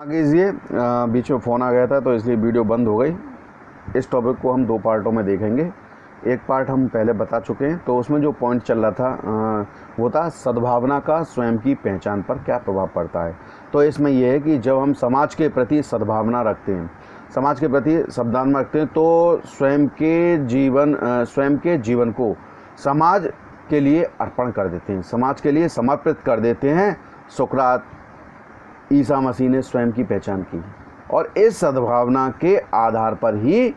कीजिए। बीच में फ़ोन आ गया था तो इसलिए वीडियो बंद हो गई। इस टॉपिक को हम 2 पार्टों में देखेंगे। एक पार्ट हम पहले बता चुके हैं, तो उसमें जो पॉइंट चल रहा था वो था सद्भावना का स्वयं की पहचान पर क्या प्रभाव पड़ता है। तो इसमें यह है कि जब हम समाज के प्रति सद्भावना रखते हैं, समाज के प्रति सद्भावना रखते हैं, तो स्वयं के जीवन को समाज के लिए अर्पण कर देते हैं, समाज के लिए समर्पित कर देते हैं। सुकरात, ईसा मसीह ने स्वयं की पहचान की और इस सद्भावना के आधार पर ही,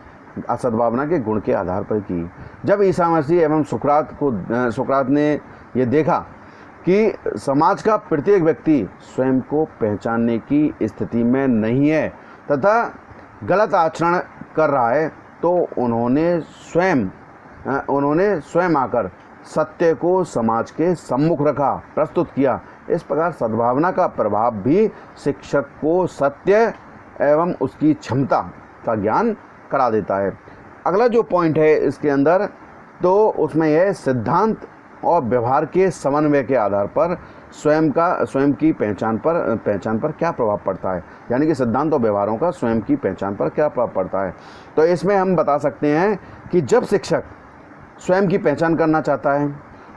असद्भावना के गुण के आधार पर की। जब ईसा मसीह एवं सुकरात ने ये देखा कि समाज का प्रत्येक व्यक्ति स्वयं को पहचानने की स्थिति में नहीं है तथा गलत आचरण कर रहा है, तो उन्होंने स्वयं आकर सत्य को समाज के सम्मुख रखा, प्रस्तुत किया। इस प्रकार सद्भावना का प्रभाव भी शिक्षक को सत्य एवं उसकी क्षमता का ज्ञान करा देता है। अगला जो पॉइंट है इसके अंदर, तो उसमें यह सिद्धांत और व्यवहार के समन्वय के आधार पर स्वयं की पहचान पर क्या प्रभाव पड़ता है, यानी कि सिद्धांत और व्यवहारों का स्वयं की पहचान पर क्या प्रभाव पड़ता है। तो इसमें हम बता सकते हैं कि जब शिक्षक स्वयं की पहचान करना चाहता है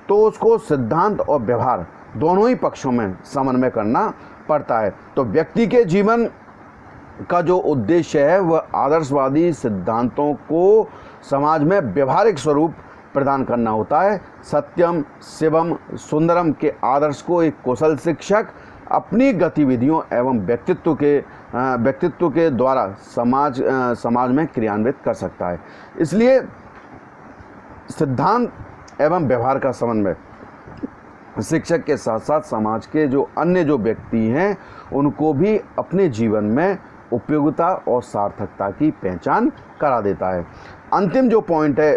तो उसको सिद्धांत और व्यवहार दोनों ही पक्षों में समन्वय करना पड़ता है। तो व्यक्ति के जीवन का जो उद्देश्य है वह आदर्शवादी सिद्धांतों को समाज में व्यवहारिक स्वरूप प्रदान करना होता है। सत्यम, शिवम, सुंदरम के आदर्श को एक कुशल शिक्षक अपनी गतिविधियों एवं व्यक्तित्व के द्वारा समाज में क्रियान्वित कर सकता है। इसलिए सिद्धांत एवं व्यवहार का समन्वय शिक्षक के साथ साथ समाज के जो अन्य व्यक्ति हैं उनको भी अपने जीवन में उपयोगिता और सार्थकता की पहचान करा देता है। अंतिम जो पॉइंट है,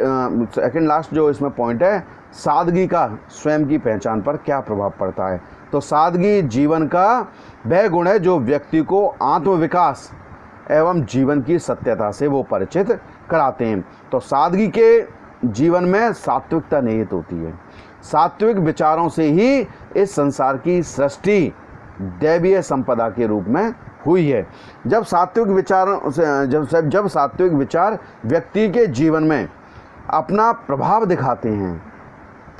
सेकंड लास्ट जो इसमें पॉइंट है, सादगी का स्वयं की पहचान पर क्या प्रभाव पड़ता है। तो सादगी जीवन का वह गुण है जो व्यक्ति को आत्मविकास एवं जीवन की सत्यता से वो परिचित कराते हैं। तो सादगी के जीवन में सात्विकता निहित होती है। सात्विक विचारों से ही इस संसार की सृष्टि दैवीय संपदा के रूप में हुई है। जब सात्विक विचार व्यक्ति के जीवन में अपना प्रभाव दिखाते हैं,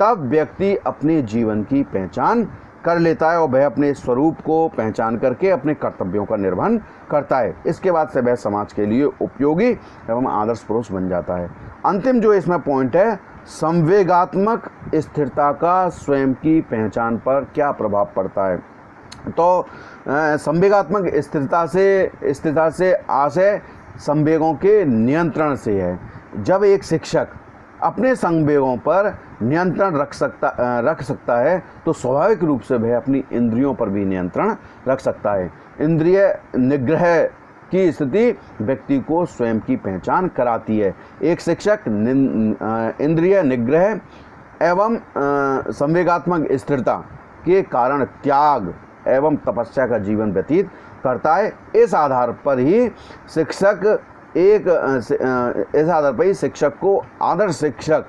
तब व्यक्ति अपने जीवन की पहचान कर लेता है और वह अपने स्वरूप को पहचान करके अपने कर्तव्यों का निर्वहन करता है। इसके बाद से वह समाज के लिए उपयोगी एवं आदर्श पुरुष बन जाता है। अंतिम जो इसमें पॉइंट है, संवेगात्मक स्थिरता का स्वयं की पहचान पर क्या प्रभाव पड़ता है। तो संवेगात्मक स्थिरता से आशय संवेगों के नियंत्रण से है। जब एक शिक्षक अपने संवेगों पर नियंत्रण रख सकता है तो स्वाभाविक रूप से वह अपनी इंद्रियों पर भी नियंत्रण रख सकता है। इंद्रिय निग्रह की स्थिति व्यक्ति को स्वयं की पहचान कराती है। एक शिक्षक इंद्रिय निग्रह एवं संवेगात्मक स्थिरता के कारण त्याग एवं तपस्या का जीवन व्यतीत करता है। इस आधार पर ही शिक्षक को आदर्श शिक्षक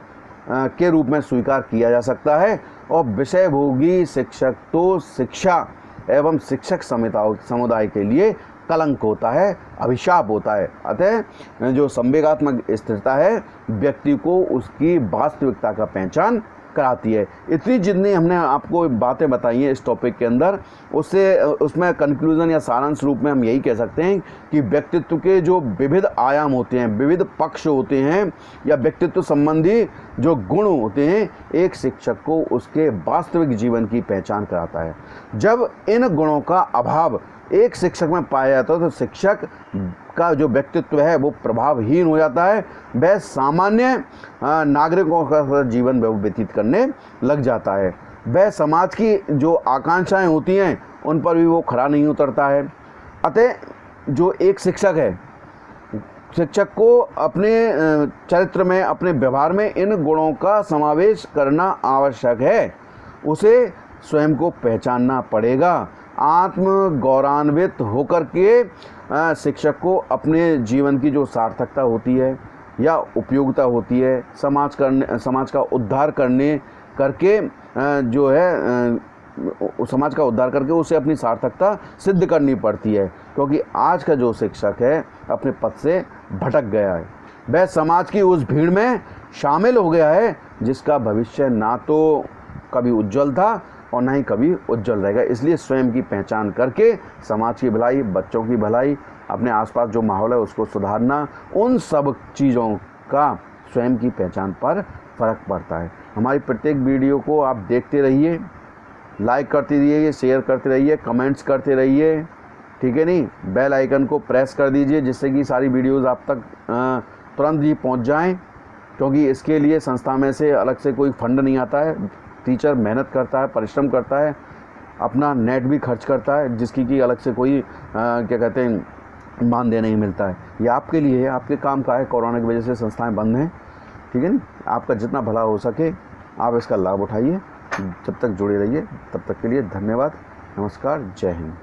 के रूप में स्वीकार किया जा सकता है और विषय भोगी शिक्षक तो शिक्षा एवं शिक्षक समुदाय के लिए कलंक होता है, अभिशाप होता है। अतः जो संवेगात्मक स्थिरता है व्यक्ति को उसकी वास्तविकता का पहचान कराती है। इतनी जितनी हमने आपको बातें बताई हैं इस टॉपिक के अंदर, उसमें कंक्लूजन या सारांश रूप में हम यही कह सकते हैं कि व्यक्तित्व के जो विविध आयाम होते हैं, विविध पक्ष होते हैं या व्यक्तित्व संबंधी जो गुण होते हैं, एक शिक्षक को उसके वास्तविक जीवन की पहचान कराता है। जब इन गुणों का अभाव एक शिक्षक में पाया जाता है तो शिक्षक का जो व्यक्तित्व है वो प्रभावहीन हो जाता है। वह सामान्य नागरिकों का जीवन व्यतीत करने लग जाता है। वह समाज की जो आकांक्षाएं होती हैं उन पर भी वो खरा नहीं उतरता है। अतः जो एक शिक्षक है, शिक्षक को अपने चरित्र में, अपने व्यवहार में इन गुणों का समावेश करना आवश्यक है। उसे स्वयं को पहचानना पड़ेगा। आत्म गौरवान्वित होकर के शिक्षक को अपने जीवन की जो सार्थकता होती है या उपयोगिता होती है, समाज का उद्धार करके जो है समाज का उद्धार करके उसे अपनी सार्थकता सिद्ध करनी पड़ती है। क्योंकि आज का जो शिक्षक है अपने पद से भटक गया है, वह समाज की उस भीड़ में शामिल हो गया है जिसका भविष्य ना तो कभी उज्जवल था और ना ही कभी उज्जवल रहेगा। इसलिए स्वयं की पहचान करके समाज की भलाई, बच्चों की भलाई, अपने आसपास जो माहौल है उसको सुधारना, उन सब चीज़ों का स्वयं की पहचान पर फ़र्क पड़ता है। हमारी प्रत्येक वीडियो को आप देखते रहिए, लाइक करते रहिए, शेयर करते रहिए, कमेंट्स करते रहिए, ठीक है नहीं। बेल आइकन को प्रेस कर दीजिए जिससे कि सारी वीडियोज़ आप तक तुरंत ही पहुंच जाएं, क्योंकि इसके लिए संस्था में से अलग से कोई फंड नहीं आता है। टीचर मेहनत करता है, परिश्रम करता है, अपना नेट भी खर्च करता है, जिसकी कि अलग से कोई क्या कहते हैं मानदेय नहीं मिलता है। ये आपके लिए है, आपके काम का है। कोरोना की वजह से संस्थाएं बंद हैं, ठीक है ना। आपका जितना भला हो सके आप इसका लाभ उठाइए। जब तक जुड़े रहिए, तब तक के लिए धन्यवाद, नमस्कार, जय हिंद।